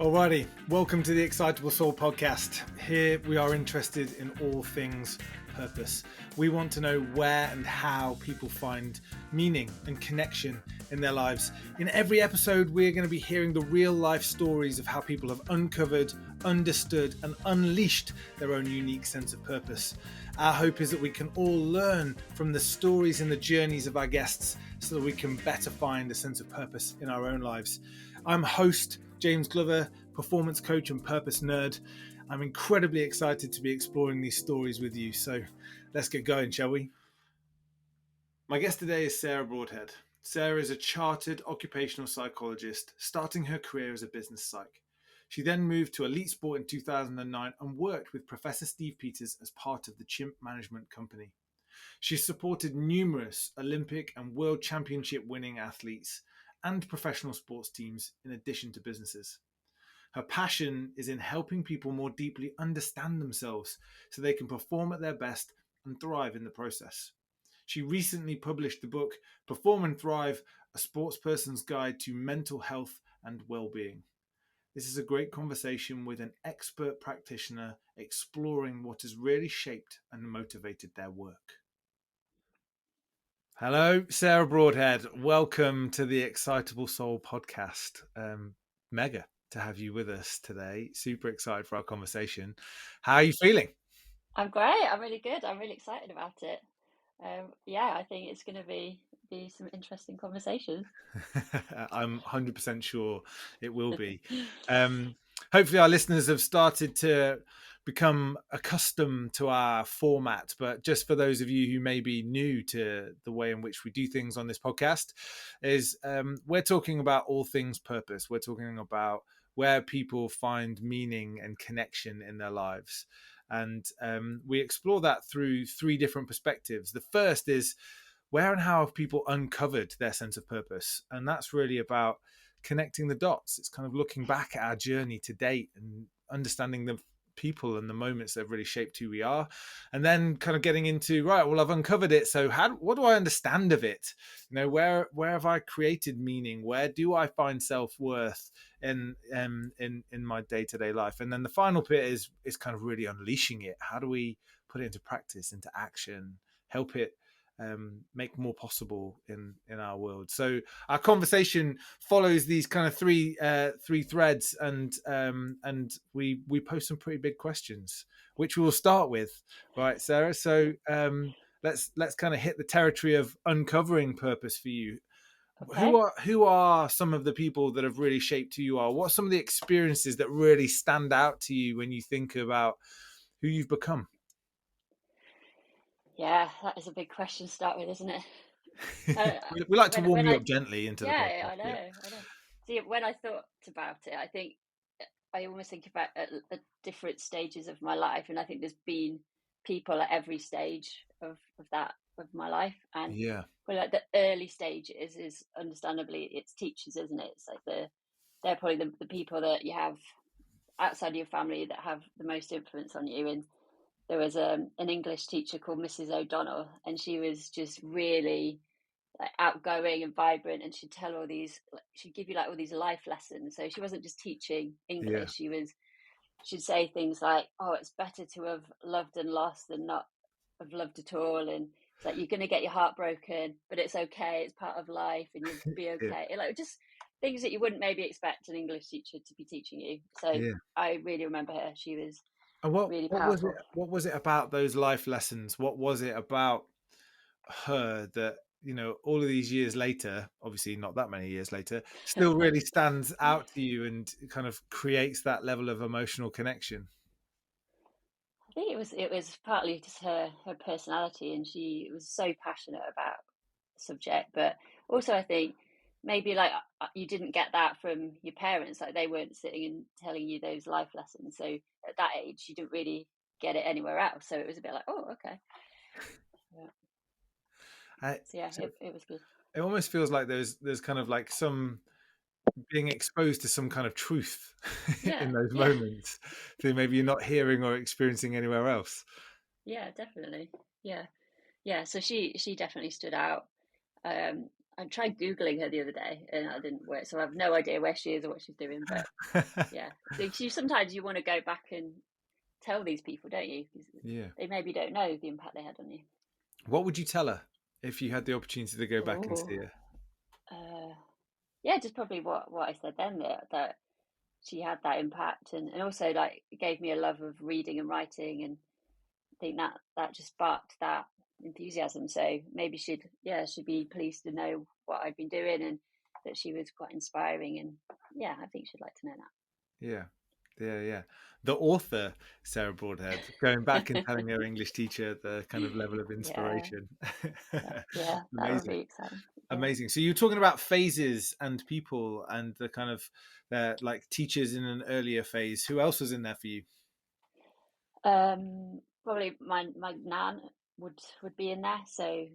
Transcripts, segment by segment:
Alrighty, welcome to the Excitable Soul podcast. Here we are interested in all things purpose. We want to know where and how people find meaning and connection in their lives. In every episode, we're going to be hearing the real life stories of how people have uncovered, understood, and unleashed their own unique sense of purpose. Our hope is that we can all learn from the stories and the journeys of our guests so that we can better find a sense of purpose in our own lives. I'm host James Glover, performance coach and purpose nerd. I'm incredibly excited to be exploring these stories with you. So let's get going, shall we? My guest today is Sarah Broadhead. Sarah is a chartered occupational psychologist, starting her career as a business psych. She then moved to Elite Sport in 2009 and worked with Professor Steve Peters as part of the Chimp Management Company. She supported numerous Olympic and World Championship winning athletes and professional sports teams in addition to businesses. Her passion is in helping people more deeply understand themselves so they can perform at their best and thrive in the process. She recently published the book Perform and Thrive, A Sportsperson's Guide to Mental Health and Well-Being. This is a great conversation with an expert practitioner exploring what has really shaped and motivated their work. Hello, Sarah Broadhead. Welcome to the Excitable Soul podcast. Mega to have you with us today. Super excited for our conversation. How are you feeling? I'm great. I'm really good. I'm really excited about it. I think it's going to be some interesting conversations. I'm 100% sure it will be. Hopefully our listeners have started to become accustomed to our format, but just for those of you who may be new to the way in which we do things on this podcast, is we're talking about all things purpose. We're talking about where people find meaning and connection in their lives. And we explore that through three different perspectives. The first is where and how have people uncovered their sense of purpose? And that's really about connecting the dots. It's kind of looking back at our journey to date and understanding the people and the moments that have really shaped who we are, and then kind of getting into, right, well, I've uncovered it, so what do I understand of it? Where have I created meaning? Where do I find self-worth in my day-to-day life? And then the final bit is kind of really unleashing it. How do we put it into practice, into action, help it make more possible in our world? So our conversation follows these kind of three threads, and we pose some pretty big questions, which we will start with, right, Sarah? So let's kind of hit the territory of uncovering purpose for you. Okay. Who are some of the people that have really shaped who you are? What are some of the experiences that really stand out to you when you think about who you've become? Yeah, that is a big question to start with, isn't it? Uh, We like to when warm when you I up gently into the Yeah, podcast. I know, Yeah. I know. See, when I thought about it, I think I almost think about at different stages of my life, and I think there's been people at every stage of my life, and Yeah. well, like the early stages is understandably it's teachers, isn't it? It's like they're probably the people that you have outside of your family that have the most influence on you. And there was an English teacher called Mrs. O'Donnell, and she was just really like outgoing and vibrant, and she'd give you like all these life lessons. So she wasn't just teaching Yeah. English, she'd say things like, oh, it's better to have loved and lost than not have loved at all. And it's like, you're going to get your heart broken, but it's okay, it's part of life, and you'll be Yeah. okay. Like, just things that you wouldn't maybe expect an English teacher to be teaching you. So Yeah. I really remember her. She was And really what was it? powerful. What was it about those life lessons? What was it about her that, all of these years later, obviously not that many years later, still really stands out to you and kind of creates that level of emotional connection? I think it was partly just her personality, and she was so passionate about the subject. But also, I think maybe like you didn't get that from your parents, like they weren't sitting and telling you those life lessons. So at that age, you didn't really get it anywhere else. So it was a bit like, oh, okay. Yeah. I, So yeah, so it was good. it almost feels like there's kind of like some being exposed to some kind of truth in Yeah, those yeah, moments that maybe you're not hearing or experiencing anywhere else. yeah, definitely. Yeah, yeah. So she definitely stood out. I tried Googling her the other day and that didn't work. So I have no idea where she is or what she's doing. But yeah, so sometimes you want to go back and tell these people, don't you? Because Yeah. they maybe don't know the impact they had on you. What would you tell her if you had the opportunity to go back and see Oh, her? yeah, just probably what I said then, that she had that impact, and also like it gave me a love of reading and writing, and I think that just sparked that enthusiasm. So maybe she'd be pleased to know what I'd been doing and that she was quite inspiring, and yeah, I think she'd like to know Yeah. Yeah, yeah. The author, Sarah Broadhead, going back and that. telling her English teacher the kind of level of Yeah, inspiration. that would Amazing. be exciting. Yeah. Amazing. So you're talking about phases and people and the kind of like teachers in an earlier phase. Who else was in there for you? Probably my nan would be in there. So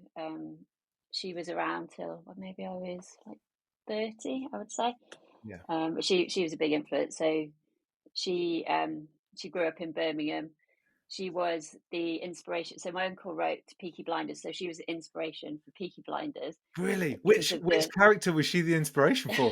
she was around till maybe I was like 30, I would say. Yeah. But she was a big influence. So she grew up in Birmingham. She was the inspiration. So my uncle wrote Peaky Blinders. So she was the inspiration for Peaky Blinders Really? because of Which the. character was she the inspiration for?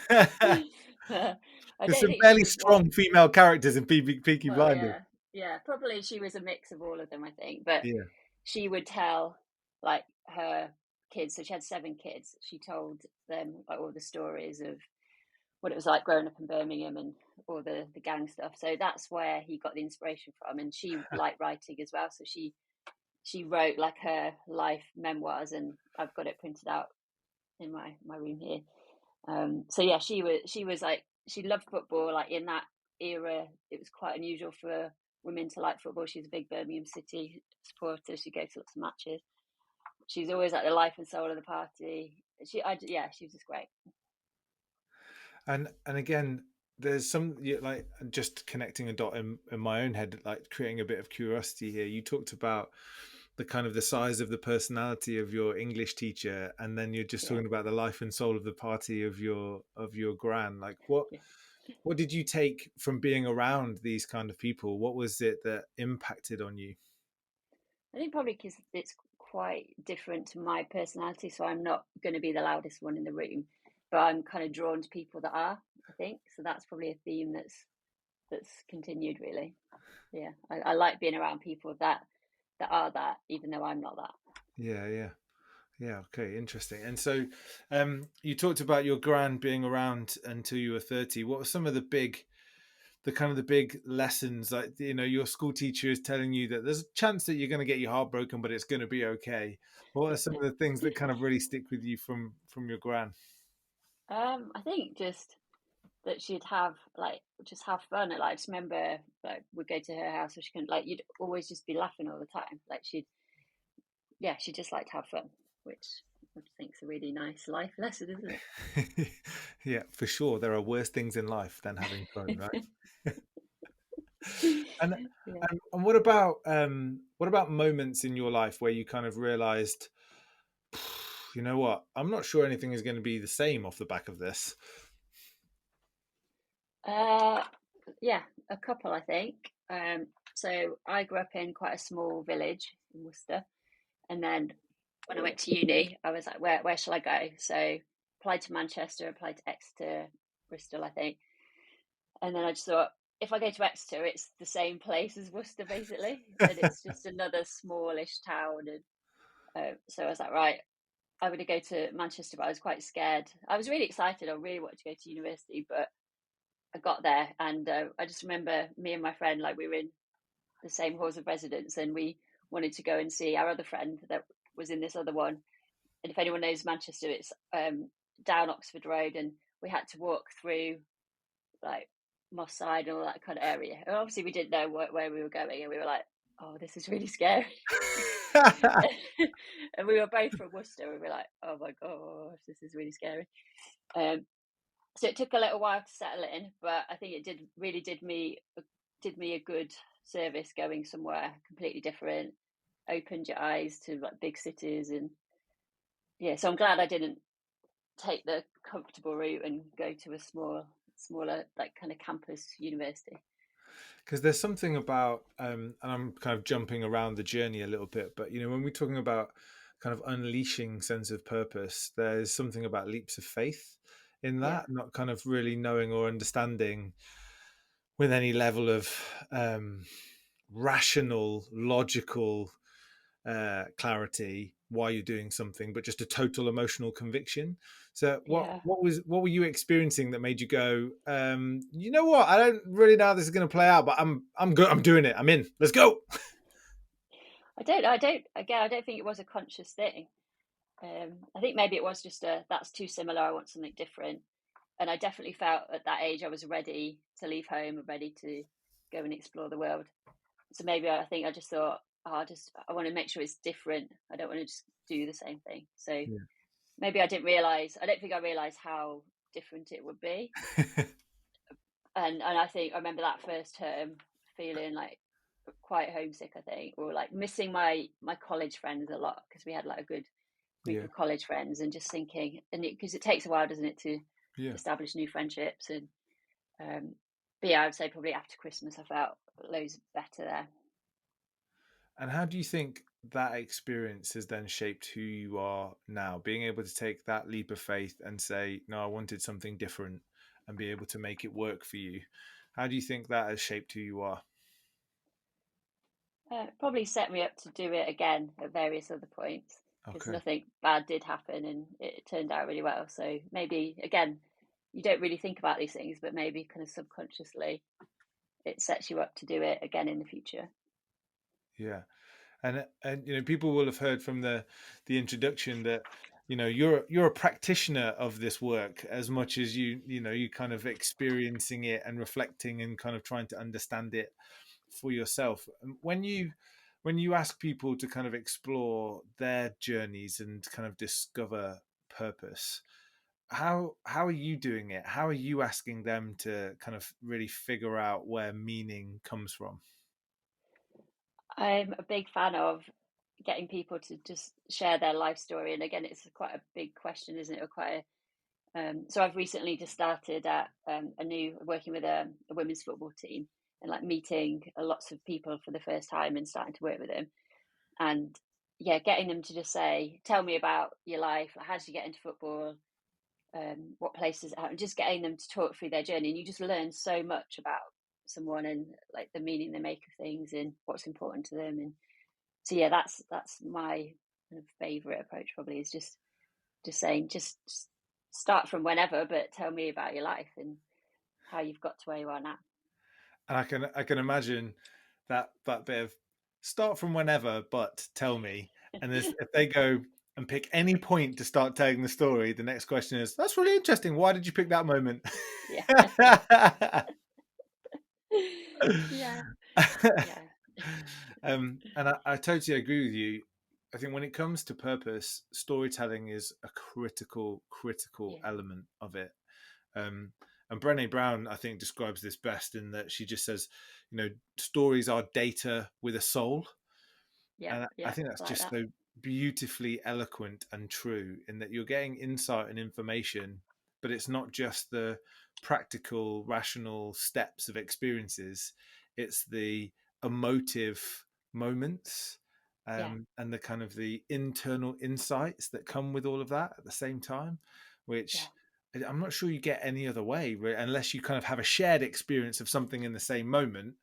I There's don't some think she fairly was one. strong female characters in Peaky Well, Blinders. yeah. Probably she was a mix of all of them, I think. But Yeah. she would tell like her kids. So she had 7 kids. She told them like all the stories of what it was like growing up in Birmingham and all the gang stuff. So that's where he got the inspiration from. And she liked writing as well. So she wrote like her life memoirs, and I've got it printed out in my room here. So yeah, she was like, she loved football. Like in that era, it was quite unusual for women to like football. She's a big Birmingham City supporter. She goes to lots of matches. She's always like the life and soul of the party. Yeah, she was just great. And again, there's some like just connecting a dot in my own head, like creating a bit of curiosity here. You talked about the kind of the size of the personality of your English teacher, and then you're just Yeah, talking about the life and soul of the party of your gran. Like what did you take from being around these kind of people? What was it that impacted on you? I think probably because it's quite different to my personality, so I'm not going to be the loudest one in the room, but I'm kind of drawn to people that are. I think so. That's probably a theme that's continued really. Yeah, I like being around people that are that, even though I'm not that. Yeah, yeah. Yeah, okay, interesting. And so you talked about your gran being around until you were 30. What were some of the kind of the big lessons, like your school teacher is telling you that there's a chance that you're going to get your heart broken, but it's going to be okay? What are some of the things that kind of really stick with you from your gran? I think just that she'd have like just have fun. Like I just remember like we'd go to her house, so she couldn't like you'd always just be laughing all the time. Like she just liked to have fun, which I think is a really nice life lesson, isn't Yeah, for sure, there are worse things in life than having fun, right? it? and Yeah. and what about moments in your life where you kind of realized, you know what, I'm not sure anything is going to be the same off the back of this? Uh, yeah, a couple, I think. So I grew up in quite a small village in Worcester, and then when I went to uni, I was like, where shall I go? So applied to Manchester, applied to Exeter, Bristol, I think, and then I just thought, if I go to Exeter, it's the same place as Worcester, basically, and it's just another smallish town. And so I was like, right, I'm going to go to Manchester, but I was quite scared. I was really excited. I really wanted to go to university, but I got there, and I just remember me and my friend, like we were in the same halls of residence, and we wanted to go and see our other friend that was in this other one. And if anyone knows Manchester, it's down Oxford Road, and we had to walk through like Moss Side and all that kind of area. And obviously, we didn't know where we were going, and we were like, "Oh, this is really scary." And we were both from Worcester, and we were like, "Oh my gosh, this is really scary." Um, so it took a little while to settle in, but I think it did me a good service going somewhere completely different, opened your eyes to like big cities, and yeah, so I'm glad I didn't take the comfortable route and go to a smaller like kind of campus university. Because there's something about and I'm kind of jumping around the journey a little bit, but when we're talking about kind of unleashing sense of purpose, there's something about leaps of faith in Yeah, that, not kind of really knowing or understanding with any level of um, rational, logical clarity why you're doing something, but just a total emotional conviction. So, yeah. what were you experiencing that made you go, you know what? I don't really know how this is going to play out, but I'm good. I'm doing it. I'm in. Let's go. I don't think it was a conscious thing. I think maybe it was just that's too similar. I want something different. And I definitely felt at that age I was ready to leave home and ready to go and explore the world. So maybe I think I just thought, oh, I want to make sure it's different. I don't want to just do the same thing. So Yeah. maybe I didn't realize. I don't think I realized how different it would be. And I think I remember that first term feeling like quite homesick. I think, or like missing my college friends a lot because we had like a good group Yeah. of college friends, and just thinking, and because it takes a while, doesn't it, to Yeah. establish new friendships. And but yeah, I would say probably after Christmas I felt loads better there. And how do you think that experience has then shaped who you are now? Being able to take that leap of faith and say, no, I wanted something different, and be able to make it work for you. How do you think that has shaped who you are? Probably set me up to do it again at various other points because Okay. nothing bad did happen and it turned out really well. So maybe again, you don't really think about these things, but maybe kind of subconsciously it sets you up to do it again in the future. Yeah. And people will have heard from the introduction that you're a practitioner of this work as much as you kind of experiencing it and reflecting and kind of trying to understand it for yourself. And when you ask people to kind of explore their journeys and kind of discover purpose, how are you doing it? How are you asking them to kind of really figure out where meaning comes from? I'm a big fan of getting people to just share their life story. And again, it's quite a big question, isn't it? Or quite so I've recently just started at a new working with a women's football team and like meeting lots of people for the first time and starting to work with them. And yeah, getting them to just say, tell me about your life. Like, how did you get into football? What places, and just getting them to talk through their journey. And you just learn so much about someone and like the meaning they make of things and what's important to them. And so yeah, that's my kind of favorite approach. Probably is just saying, just start from whenever, but tell me about your life and how you've got to where you are now. And I can imagine that bit of start from whenever, but tell me. And if they go and pick any point to start telling the story, the next question is, that's really interesting. Why did you pick that moment? Yeah, yeah, yeah, And I totally agree with you. I think when it comes to purpose, storytelling is a critical yeah, element of it. Um, and Brené Brown, I think, describes this best in that she just says, stories are data with a soul. yeah, And I yeah. think that's I like just that. so beautifully eloquent and true in that you're getting insight and information, but it's not just the practical, rational steps of experiences, it's the emotive moments, Yeah, and the kind of the internal insights that come with all of that at the same time, yeah. which I'm not sure you get any other way, unless you kind of have a shared experience of something in the same moment.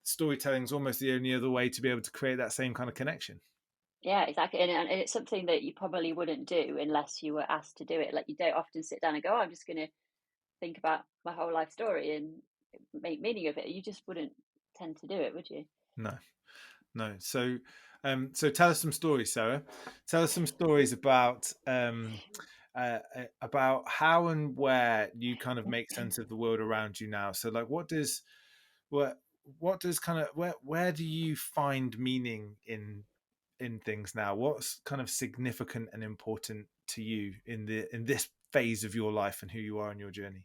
Storytelling is almost the only other way to be able to create that same kind of connection. Yeah, exactly. And it's something that you probably wouldn't do unless you were asked to do it. Like you don't often sit down and go, oh, I'm just going to think about my whole life story and make meaning of it. You just wouldn't tend to do it, would you? No, no. So tell us some stories, Sarah. Tell us some stories about how and where you kind of make sense of the world around you now. So, like, what what does kind of where do you find meaning in things now? What's kind of significant and important to you in this phase of your life and who you are in your journey?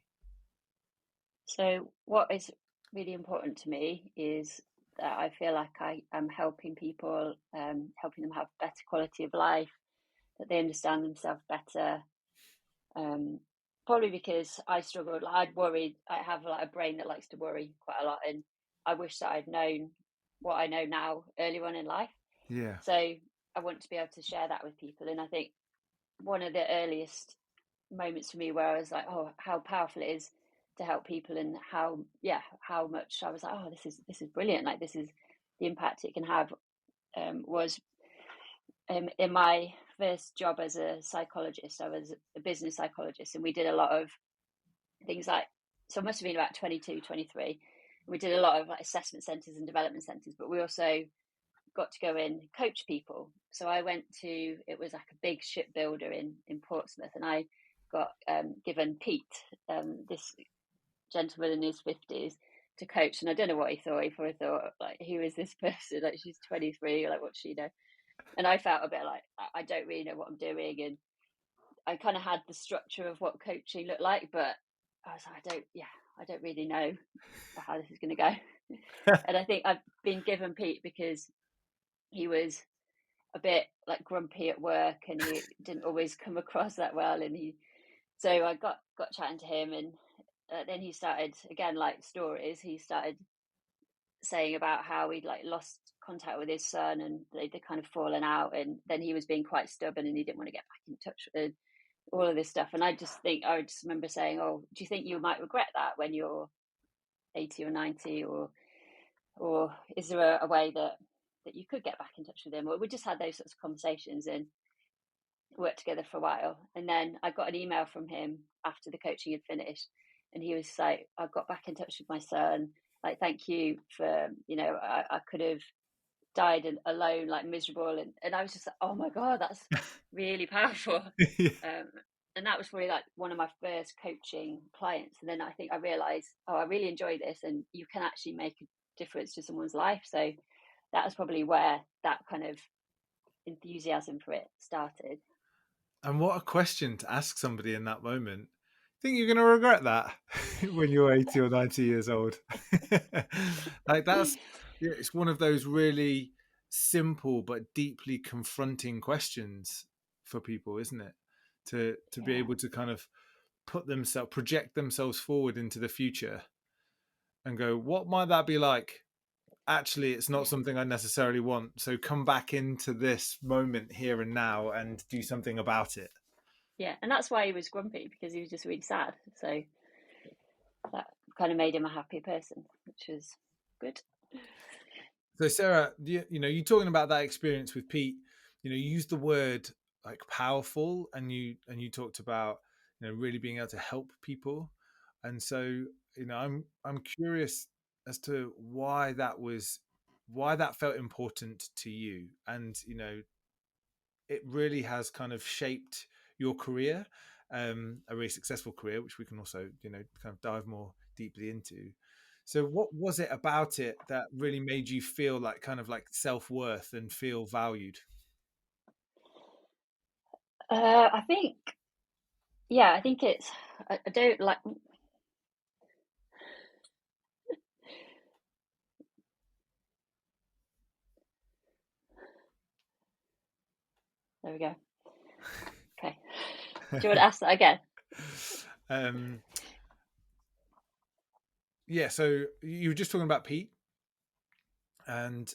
So, what is really important to me is that I feel like I am helping people, helping them have better quality of life, that they understand themselves better. Um, Probably because I struggled, like, I'd worried, I have like a brain that likes to worry quite a lot, and I wish that I'd known what I know now earlier on in life. Yeah, So I want to be able to share that with people. And I think one of the earliest moments for me where I was like, oh, how powerful it is to help people, and how much I was like, oh, this is brilliant. Like, this is the impact it can have. Was in my first job as a psychologist, I was a business psychologist, and we did a lot of things like, so I must have been about 22, 23. We did a lot of like assessment centres and development centres, but we also got to go in coach people. So I went to, it was like a big shipbuilder in Portsmouth, and I got given Pete, this gentleman in his 50s, to coach. And I don't know what he thought. He probably thought, like, who is this person? Like, she's 23, like, what's she know? And I felt a bit like, I don't really know what I'm doing. And I kind of had the structure of what coaching looked like, but I was like, I don't really know how this is going to go. And I think I've been given Pete because he was a bit like grumpy at work, and he didn't always come across that well. And so I got chatting to him, and then he started, again, like stories, he started saying about how he'd like lost contact with his son, and they'd kind of fallen out, and then he was being quite stubborn, and he didn't want to get back in touch with all of this stuff. And I just remember saying, oh, do you think you might regret that when you're 80 or 90, or is there a way that you could get back in touch with him? Or we just had those sorts of conversations and worked together for a while. And then I got an email from him after the coaching had finished, and he was like, I got back in touch with my son, like, thank you for, I could have died alone, like miserable. And I was just like, oh my God, that's really powerful. Yeah. And that was really like one of my first coaching clients. And then I think I realized, oh, I really enjoy this, and you can actually make a difference to someone's life. So that was probably where that kind of enthusiasm for it started. And what a question to ask somebody in that moment. Think you're going to regret that when you're 80 or 90 years old? Like, it's one of those really simple but deeply confronting questions for people, isn't it? To be able to kind of project themselves forward into the future and go, what might that be like? Actually, it's not something I necessarily want. So come back into this moment here and now and do something about it. Yeah, and that's why he was grumpy, because he was just really sad. So that kind of made him a happier person, which was good. So Sarah, you talking about that experience with Pete, you used the word like powerful, and you talked about really being able to help people, and so I'm curious as to why that felt important to you, and it really has kind of shaped your career, a really successful career, which we can also kind of dive more deeply into. So what was it about it that really made you feel like kind of like self-worth and feel valued? I think it's, I don't like, there we go. Okay. Do you want to ask that again? Yeah, so you were just talking about Pete, and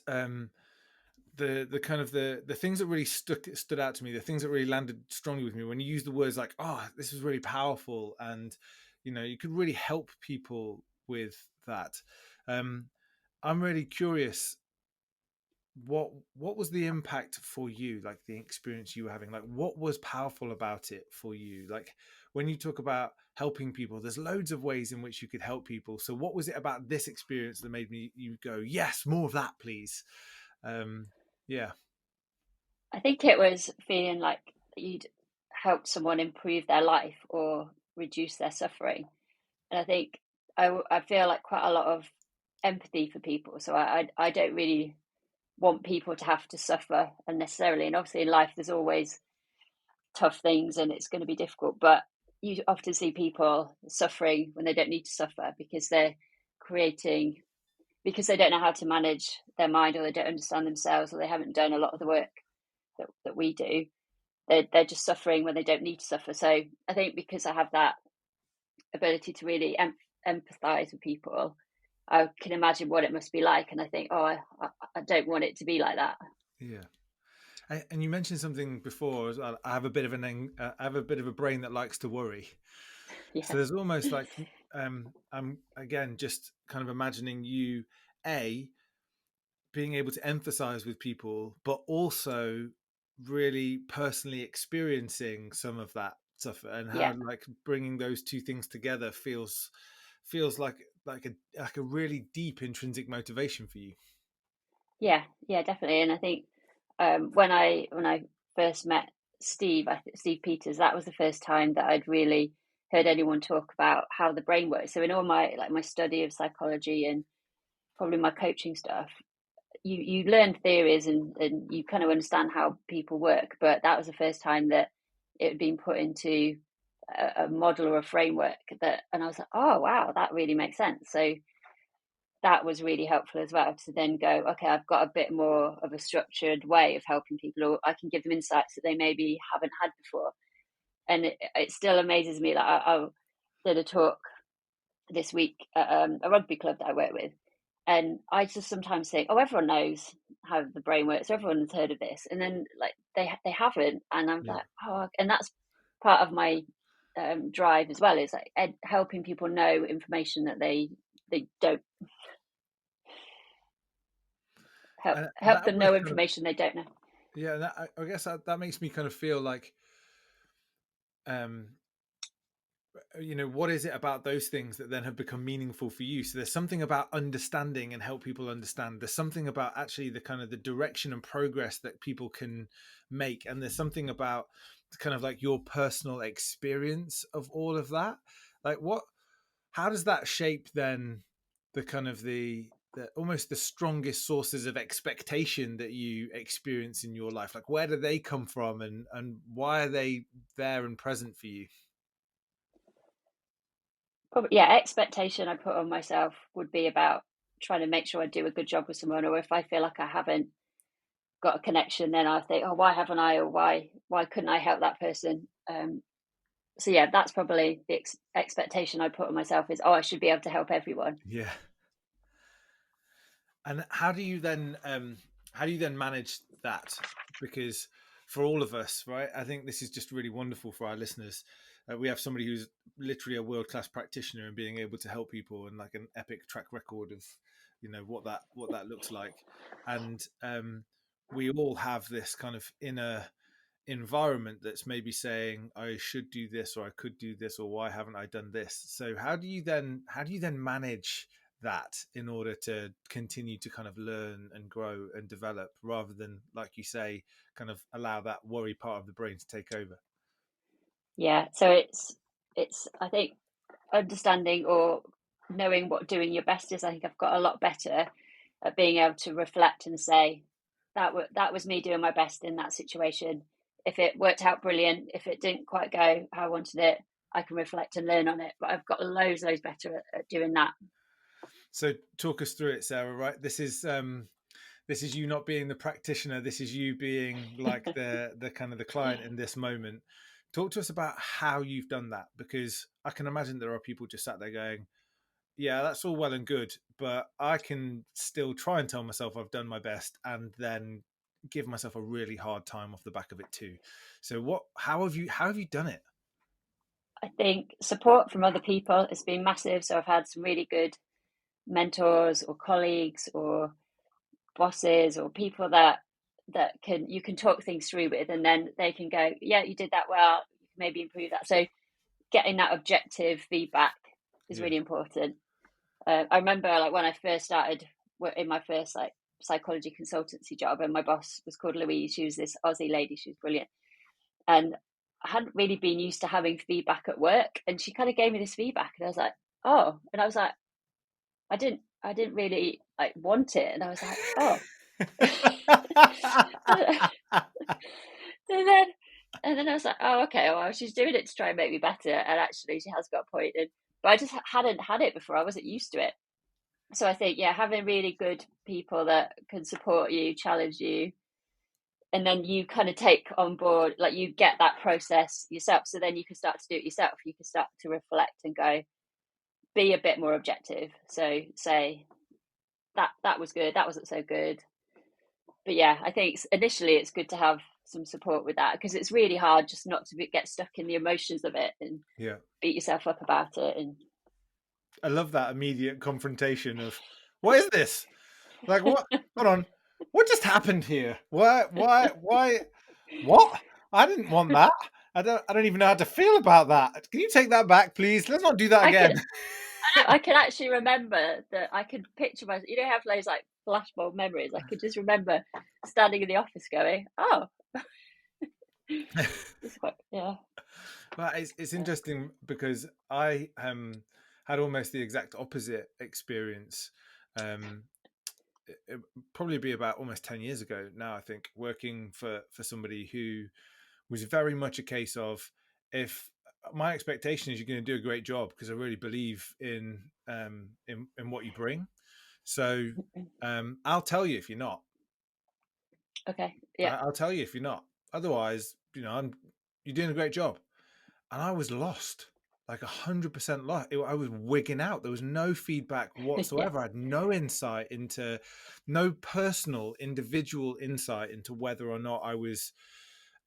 the kind of the things that really stood out to me, the things that really landed strongly with me when you use the words like, oh, this was really powerful, and you could really help people with that. I'm really curious, what was the impact for you, like the experience you were having, like what was powerful about it for you? Like, when you talk about helping people, there's loads of ways in which you could help people. So what was it about this experience that made you go, yes, more of that, please? Yeah. I think it was feeling like you'd helped someone improve their life or reduce their suffering. And I think I feel like quite a lot of empathy for people. So I don't really want people to have to suffer unnecessarily. And obviously in life, there's always tough things, and it's going to be difficult. But you often see people suffering when they don't need to suffer, because because they don't know how to manage their mind, or they don't understand themselves, or they haven't done a lot of the work that we do. They're just suffering when they don't need to suffer. So I think because I have that ability to really empathize with people, I can imagine what it must be like. And I think, oh, I don't want it to be like that. Yeah. And you mentioned something before as well. I have a bit of I have a bit of a brain that likes to worry. Yeah. So there's almost like I'm again just kind of imagining you a being able to emphasize with people, but also really personally experiencing some of that stuff, and Yeah. how like bringing those two things together feels like a really deep intrinsic motivation for you. Yeah. Yeah, definitely. And I think when I first met Steve Peters, that was the first time that I'd really heard anyone talk about how the brain works. So in all my like my study of psychology and probably my coaching stuff, you learn theories and you kind of understand how people work, but that was the first time that it had been put into a model or a framework that, and I was like, oh wow, that really makes sense. So that was really helpful as well to then go, okay, I've got a bit more of a structured way of helping people, or I can give them insights that they maybe haven't had before. And it still amazes me. Like I did a talk this week at a rugby club that I work with, and I just sometimes think, oh, everyone knows how the brain works, everyone has heard of this, and then like they haven't, and I'm Yeah. like, oh, and that's part of my drive as well, is like helping people know information that they don't, help That them almost know kind of, information they don't know. yeah, I guess that makes me kind of feel like, um, what is it about those things that then have become meaningful for you? So there's something about understanding and help people understand. There's something about actually the kind of the direction and progress that people can make. And there's something about kind of like your personal experience of all of that. Like how does that shape then the kind of the almost the strongest sources of expectation that you experience in your life? Like where do they come from, and why are they there and present for you? Probably, yeah, expectation I put on myself would be about trying to make sure I do a good job with someone, or if I feel like I haven't got a connection, then I think, oh, why haven't I, or why couldn't I help that person? So yeah, that's probably the expectation I put on myself, is, oh, I should be able to help everyone. Yeah. And how do you then manage that? Because for all of us, right, I think this is just really wonderful for our listeners. We have somebody who's literally a world class practitioner and being able to help people, and like an epic track record of, what that looks like. And we all have this kind of inner environment that's maybe saying I should do this, or I could do this, or why haven't I done this? So how do you then manage that in order to continue to kind of learn and grow and develop, rather than, like you say, kind of allow that worry part of the brain to take over? Yeah, so it's I think understanding or knowing what doing your best is. I think I've got a lot better at being able to reflect and say that was me doing my best in that situation. If it worked out, brilliant. If it didn't quite go how I wanted it, I can reflect and learn on it. But I've got loads better at doing that. So talk us through it, Sarah. Right, this is you not being the practitioner. This is you being like the kind of the client in this moment. Talk to us about how you've done that, because I can imagine there are people just sat there going, yeah, that's all well and good, but I can still try and tell myself I've done my best, and then give myself a really hard time off the back of it too. So how have you done it? I think support from other people has been massive. So I've had some really good mentors or colleagues or bosses or people that can you can talk things through with, and then they can go, yeah, you did that well, you can maybe improve that. So getting that objective feedback is Yeah. really important. I remember like when I first started in my first like psychology consultancy job, and my boss was called Louise. She was this Aussie lady. She was brilliant, and I hadn't really been used to having feedback at work. And she kind of gave me this feedback, and I was like, oh, and I was like, I didn't really like want it, and I was like, oh. and then and then I was like, oh, okay, well, she's doing it to try and make me better, and actually she has got a point. But I just hadn't had it before. I wasn't used to it. So I think, yeah, having really good people that can support you, challenge you, and then you kind of take on board, like you get that process yourself. So then you can start to do it yourself. You can start to reflect and go, be a bit more objective. So say that was good, that wasn't so good. yeah, I think initially it's good to have some support with that, because it's really hard just not to get stuck in the emotions of it and Yeah. beat yourself up about it. And I love that immediate confrontation of, what is this? Like, what? Hold on. What just happened here? Why? What? I didn't want that. I don't even know how to feel about that. Can you take that back, please? Let's not do that I again. can I can actually remember that. I could picture myself. You know, have those like flashbulb memories. I could just remember standing in the office going, "Oh, it's quite yeah, Well, it's yeah, interesting because I had almost the exact opposite experience. Um, it probably be about almost 10 years ago now, I think, working for somebody who was very much a case of, if my expectation is you're going to do a great job because I really believe in what you bring. So I'll tell you if you're not. okay, yeah, I'll tell you if you're not. Otherwise, you're doing a great job. And I was lost, like 100% lost. I was wigging out. There was no feedback yeah, whatsoever. I had no insight into, no personal, individual insight into whether or not I was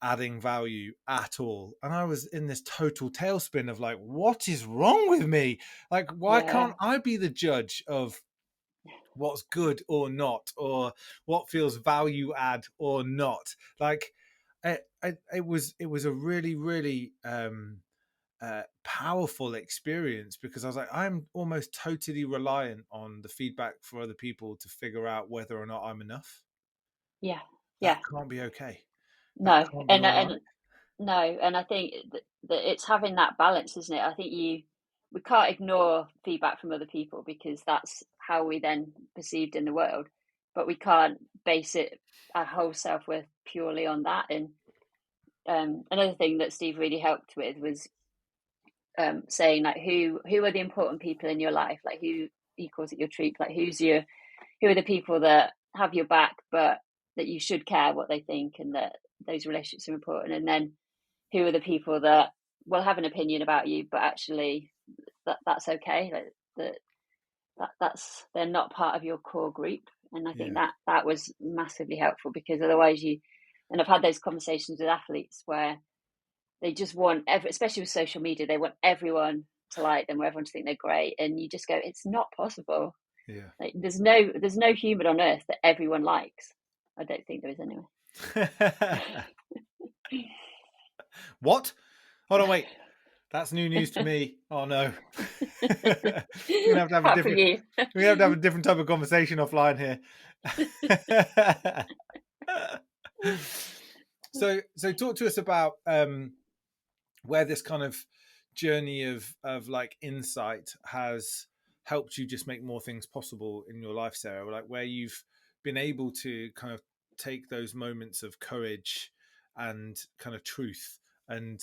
adding value at all. And I was in this total tailspin of like, what is wrong with me? Like, why yeah, can't I be the judge of what's good or not, or what feels value add or not? Like, it was a really, really powerful experience, because I was like, I'm almost totally reliant on the feedback for other people to figure out whether or not I'm enough. yeah, That yeah. can't be okay. That No, can't be all right. and no, and I think that it's having that balance, isn't it? I think we can't ignore feedback from other people because that's how we then perceived in the world, but we can't base it our whole self worth purely on that. And another thing that Steve really helped with was saying like who are the important people in your life, like who he calls it your troop, like who are the people that have your back, but that you should care what they think, and that those relationships are important. And then who are the people that will have an opinion about you, but actually that's okay. Like that's they're not part of your core group. And I think Yeah. that was massively helpful, because otherwise and I've had those conversations with athletes where they just want especially with social media, they want everyone to like them, or everyone to think they're great, and you just go, it's not possible. Yeah. Like there's no human on earth that everyone likes. I don't think there is anyway. What? Hold on, wait. That's new news to me. Oh no. We're gonna have to have a Apart from different you. we have to have a different type of conversation offline here. So talk to us about where this kind of journey of like insight has helped you just make more things possible in your life, Sarah. Like, where you've been able to kind of take those moments of courage and kind of truth and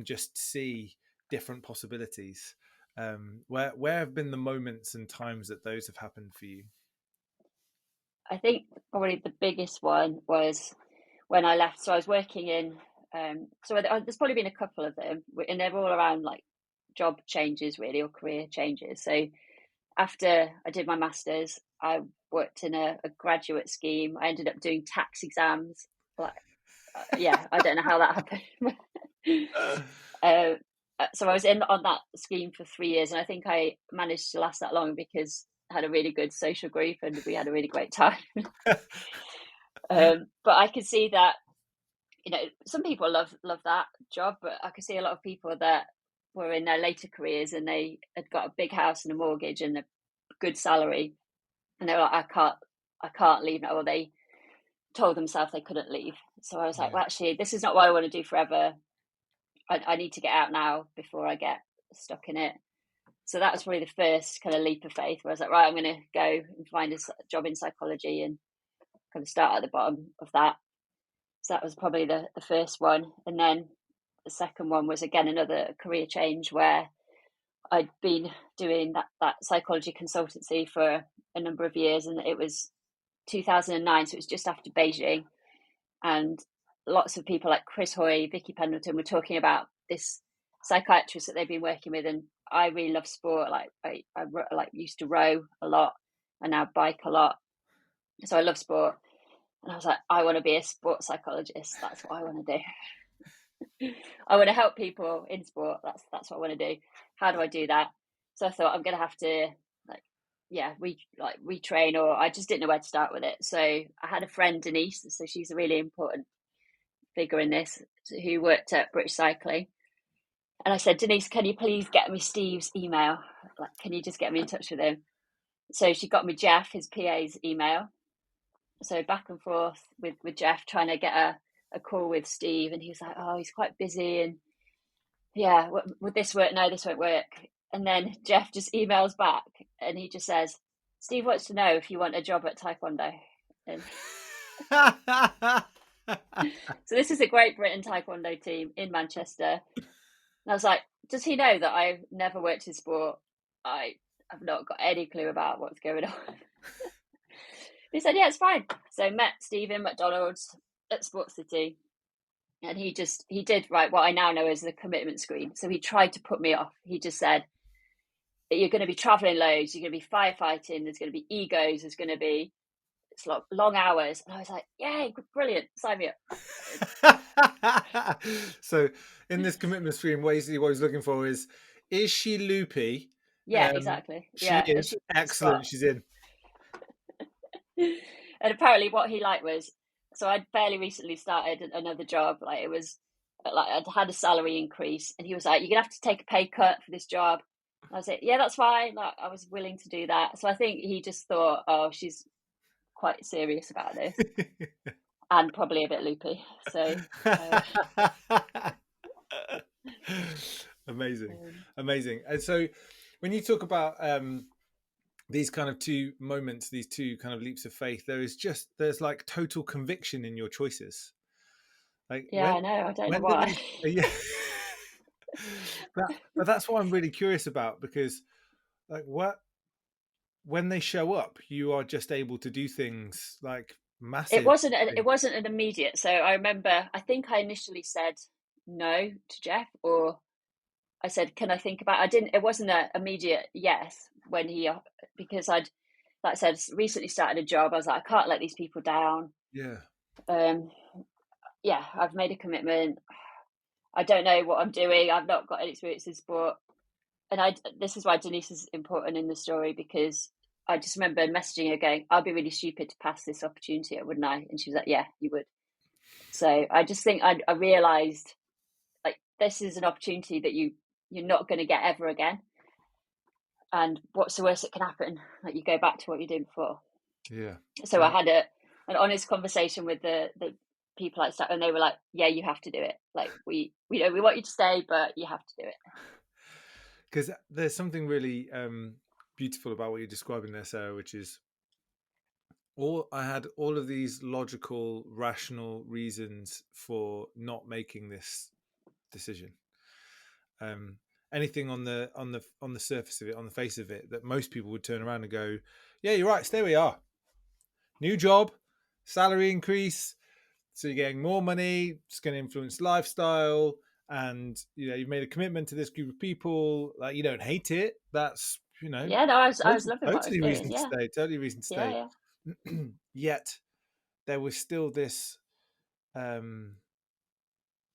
just see different possibilities. Where have been the moments and times that those have happened for you? I think probably the biggest one was when I left. So I was working in, there's probably been a couple of them, and they're all around like job changes, really, or career changes. So after I did my master's, I worked in a graduate scheme. I ended up doing tax exams. Like, yeah, I don't know how that happened. uh, so I was in on that scheme for 3 years, and I think I managed to last that long because I had a really good social group and we had a really great time. But I could see that, some people love that job, but I could see a lot of people that were in their later careers and they had got a big house and a mortgage and a good salary, and they were like, I can't leave now, or they told themselves they couldn't leave. So I was like, Yeah. well, actually, this is not what I want to do forever. I need to get out now before I get stuck in it. So that was probably the first kind of leap of faith, where I was like, right, I'm going to go and find a job in psychology and kind of start at the bottom of that. So that was probably the first one. And then the second one was, again, another career change where I'd been doing that psychology consultancy for a number of years, and it was 2009, so it was just after Beijing, and lots of people like Chris Hoy, Vicky Pendleton were talking about this psychiatrist that they've been working with. And I really love sport. Like I like used to row a lot and now bike a lot, so I love sport. And I was like, I want to be a sports psychologist. That's what I want to do. I want to help people in sport. That's what I want to do. How do I do that? So I thought I'm going to have to retrain, or I just didn't know where to start with it. So I had a friend, Denise, so she's a really important figure in this, who worked at British Cycling. And I said, Denise, can you please get me Steve's email? Like, can you just get me in touch with him? So she got me Jeff, his PA's email. So back and forth with Jeff, trying to get a call with Steve. And he was like, oh, he's quite busy. And yeah, would this work? No, this won't work. And then Jeff just emails back and he just says, Steve wants to know if you want a job at Taekwondo. And so this is a Great Britain Taekwondo team in Manchester. And I was like, does he know that I've never worked in sport? I have not got any clue about what's going on. He said, yeah, it's fine. So met Steve in McDonald's at Sports City. And he did what I now know as the commitment screen. So he tried to put me off. He just said that you're going to be traveling loads, you're going to be firefighting, there's going to be egos, there's going to be long hours. And I was like, yay, brilliant, sign me up. So in this commitment screen, what he's looking for is she loopy? Yeah, exactly. She is excellent. She's in. And apparently what he liked was, so I'd fairly recently started another job. Like it was like I'd had a salary increase, and he was like, you're gonna have to take a pay cut for this job. And I was like, yeah, that's fine. Like I was willing to do that. So I think he just thought, oh, she's quite serious about this. And probably a bit loopy. So amazing. And so when you talk about these kind of two moments, these two kind of leaps of faith, there's like total conviction in your choices. Like I know. I don't know why. But that's what I'm really curious about, because like when they show up, you are just able to do things like massive. It wasn't an immediate. So I remember, I think I initially said no to Jeff, or I said, can I think about it? It wasn't an immediate yes when because I'd, like I said, recently started a job. I was like, I can't let these people down. Yeah. I've made a commitment. I don't know what I'm doing. I've not got any experience in sport. And this is why Denise is important in the story, because I just remember messaging her going, I'd be really stupid to pass this opportunity, wouldn't I? And she was like, yeah, you would. So I just think I realised, like, this is an opportunity that you're not going to get ever again. And what's the worst that can happen? Like, you go back to what you did before. Yeah. So I had an honest conversation with the people at staff, and they were like, yeah, you have to do it. Like, we want you to stay, but you have to do it. Because there's something really beautiful about what you're describing there, Sarah, which is I had all of these logical, rational reasons for not making this decision. Anything on the surface of it, on the face of it, that most people would turn around and go, yeah, you're right, stay where you are. New job, salary increase, so you're getting more money, it's going to influence lifestyle, and you've made a commitment to this group of people. Like, you don't hate it. That's Yeah, no, I was loving totally reason to stay. Totally reason to stay. Yeah. Yet there was still this. There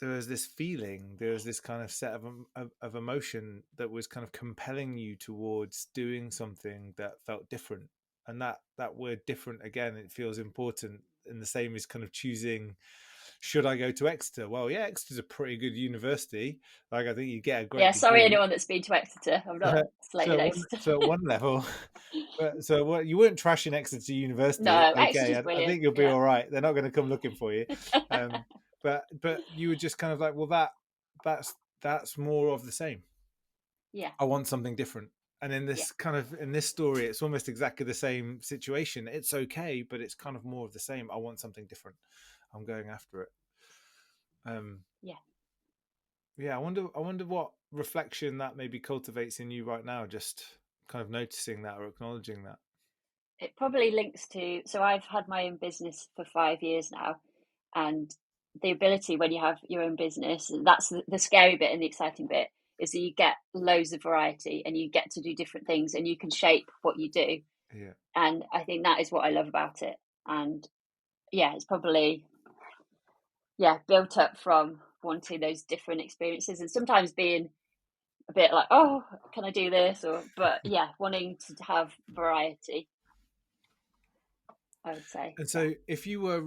was this feeling, there was this kind of set of emotion that was kind of compelling you towards doing something that felt different. And that word different, again, it feels important. And the same is kind of choosing, should I go to Exeter? Well, yeah, Exeter's a pretty good university. Like, I think you get a great degree. Sorry, anyone that's been to Exeter. I'm not slating Exeter. So at one level, you weren't trashing Exeter University. No, okay, Exeter's brilliant. I think you'll be all right. They're not going to come looking for you. But you were just kind of like, well, that's more of the same. Yeah. I want something different. And in this in this story, it's almost exactly the same situation. It's okay, but it's kind of more of the same. I want something different. I'm going after it. I wonder what reflection that maybe cultivates in you right now, just kind of noticing that or acknowledging that. It probably links to, so I've had my own business for 5 years now, and the ability when you have your own business, that's the scary bit and the exciting bit, is that you get loads of variety and you get to do different things and you can shape what you do. Yeah. And I think that is what I love about it. And it's probably built up from wanting those different experiences, and sometimes being a bit like, oh, can I do this? But wanting to have variety, I would say. And so, if you were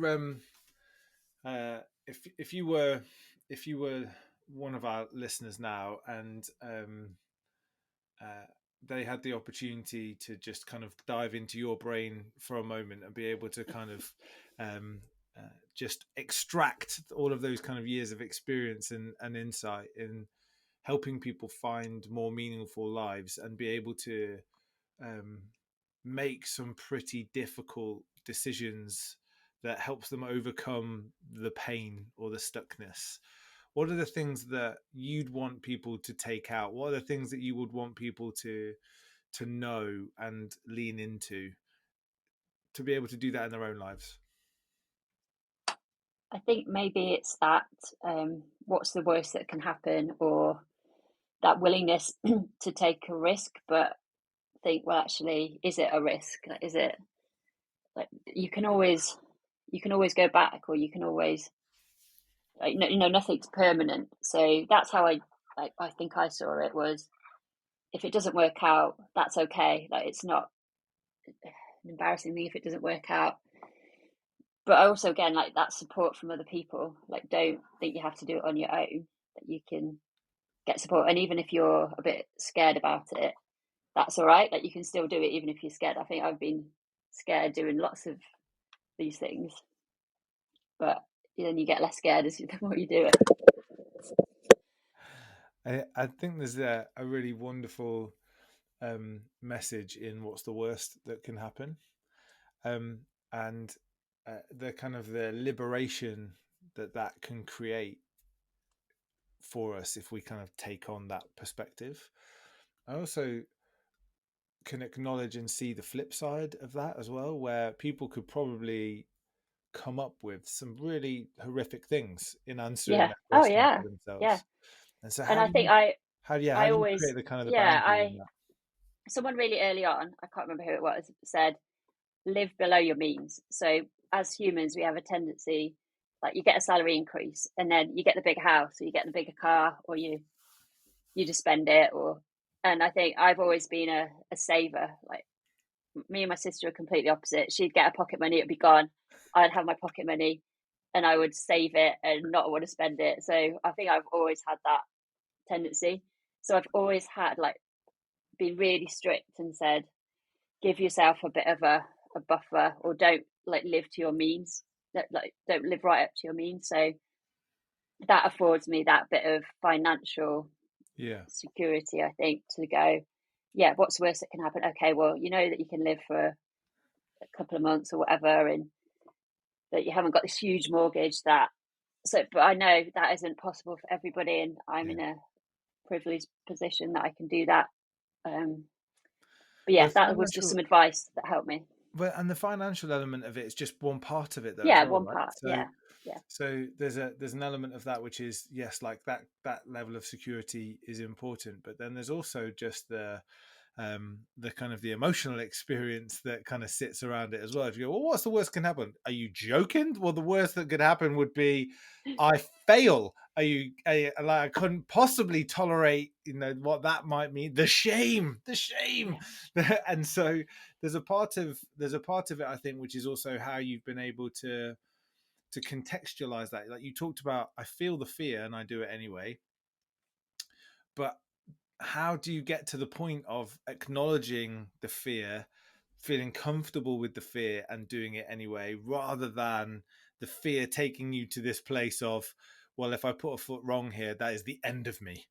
if you were one of our listeners now, and uh, they had the opportunity to just kind of dive into your brain for a moment and be able to kind of um, just extract all of those kind of years of experience and insight in helping people find more meaningful lives and be able to um, make some pretty difficult decisions that helps them overcome the pain or the stuckness. What are the things that you'd want people to take out? What are the things that you would want people to know and lean into to be able to do that in their own lives? I think maybe it's that, what's the worst that can happen, or that willingness to take a risk, but think, well, actually, is it a risk? Like, is it like you can always go back, or you can always, like, nothing's permanent. So that's how I think I saw it, was if it doesn't work out, that's okay. Like, it's not an embarrassing thing if it doesn't work out. But I also, again, like that support from other people. Like, don't think you have to do it on your own. That you can get support, and even if you're a bit scared about it, that's all right. Like, you can still do it even if you're scared. I think I've been scared doing lots of these things, but then you get less scared as the more you do it. I think there's a really wonderful message in what's the worst that can happen, and the kind of the liberation that can create for us if we kind of take on that perspective. I also can acknowledge and see the flip side of that as well, where people could probably come up with some really horrific things in answering Yeah. that Oh question yeah. for Yeah. themselves. And so, And I think I how I do you always create the kind of the yeah boundary in I that? someone really early on, I can't remember who it was, said, live below your means. So as humans, we have a tendency, like, you get a salary increase, and then you get the big house, or you get the bigger car, or you just spend it. Or And I think I've always been a saver. Like, me and my sister are completely opposite. She'd get her pocket money, it'd be gone. I'd have my pocket money, and I would save it and not want to spend it. So I think I've always had that tendency. So I've always had, like, been really strict and said, give yourself a bit of a buffer, or don't, like, live to your means. Like, don't live right up to your means. So that affords me that bit of financial Yeah. security, I think, to go, yeah, what's the worst that can happen? Okay, well, you know that you can live for a couple of months or whatever, and that you haven't got this huge mortgage. But I know that isn't possible for everybody, and I'm Yeah. in a privileged position that I can do that. But The yeah, that was just financial some advice that helped me. and the financial element of it is just one part of it though as Yeah, well, one right? part. So Yeah, there's an element of that which is, yes, like that level of security is important, but then there's also just the kind of the emotional experience that kind of sits around it as well. If you go, well, what's the worst can happen? Are you joking? Well, the worst that could happen would be I fail. Like, I couldn't possibly tolerate, what that might mean. The shame. yeah, And so there's a part of it, I think, which is also how you've been able to contextualize that. Like, you talked about, I feel the fear and I do it anyway. But how do you get to the point of acknowledging the fear, feeling comfortable with the fear and doing it anyway, rather than the fear taking you to this place of, well, if I put a foot wrong here, that is the end of me?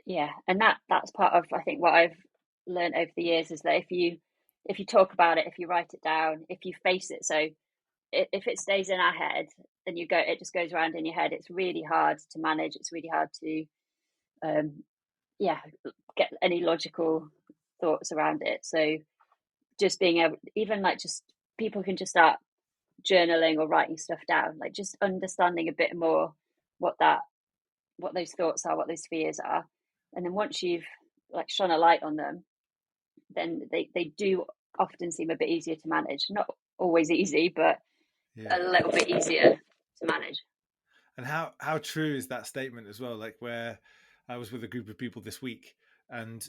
yeah. And that's part of, I think, what I've learned over the years, is that if you talk about it, if you write it down, if you face it. So if it stays in our head, and it just goes around in your head, it's really hard to manage. It's really hard to um yeah get any logical thoughts around it. So just being able, even like, just people can just start journaling or writing stuff down, like, just understanding a bit more what those thoughts are, what those fears are. And then once you've, like, shone a light on them, then they do often seem a bit easier to manage. Not always easy, but Yeah. a little bit easier to manage. And how true is that statement as well? Like, where I was with a group of people this week, and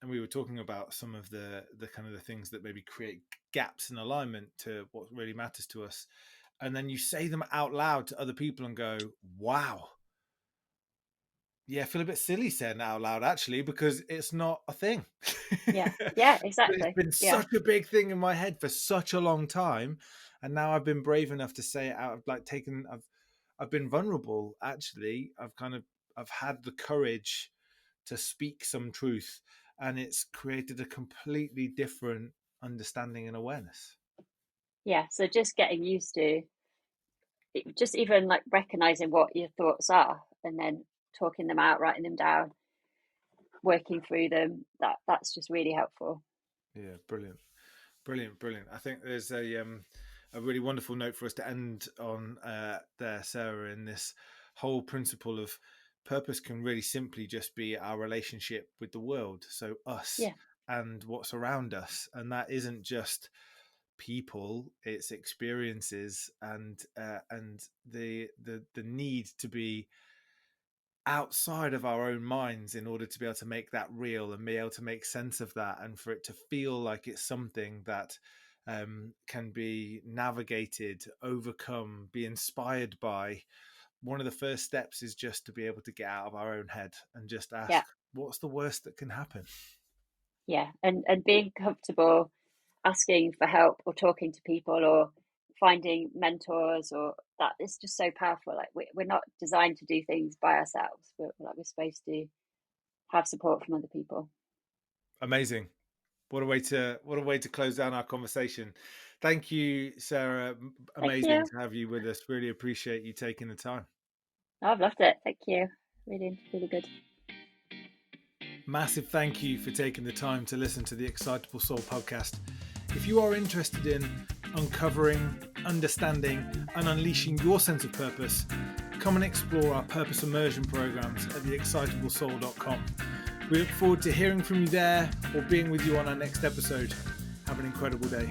we were talking about some of the kind of the things that maybe create gaps in alignment to what really matters to us, and then you say them out loud to other people and go, "Wow, yeah, I feel a bit silly saying that out loud actually because it's not a thing." Yeah, yeah, But it's exactly. been Yeah, such a big thing in my head for such a long time, and now I've been brave enough to say it out. I've been vulnerable. Actually, I've had the courage to speak some truth, and it's created a completely different understanding and awareness. yeah. So just getting used to just even like recognizing what your thoughts are and then talking them out, writing them down, working through them. That's just really helpful. Yeah, brilliant. Brilliant, brilliant. I think there's a really wonderful note for us to end on there, Sarah, in this whole principle of purpose can really simply just be our relationship with the world. So us Yeah, and what's around us. And that isn't just people, it's experiences and the need to be outside of our own minds in order to be able to make that real and be able to make sense of that, and for it to feel like it's something that can be navigated, overcome, be inspired by. One of the first steps is just to be able to get out of our own head and just yeah, ask, what's the worst that can happen? yeah. And being comfortable asking for help or talking to people or finding mentors, or that is just so powerful. Like we're not designed to do things by ourselves. We're supposed to have support from other people. Amazing. What a way to close down our conversation. Thank you, Sarah. Thank Amazing you. to have you with us. Really appreciate you taking the time. I've loved it. Thank you. Really, really good. Massive thank you for taking the time to listen to the Excitable Soul podcast. If you are interested in uncovering, understanding, and unleashing your sense of purpose, come and explore our purpose immersion programs at theexcitablesoul.com. We look forward to hearing from you there or being with you on our next episode. Have an incredible day.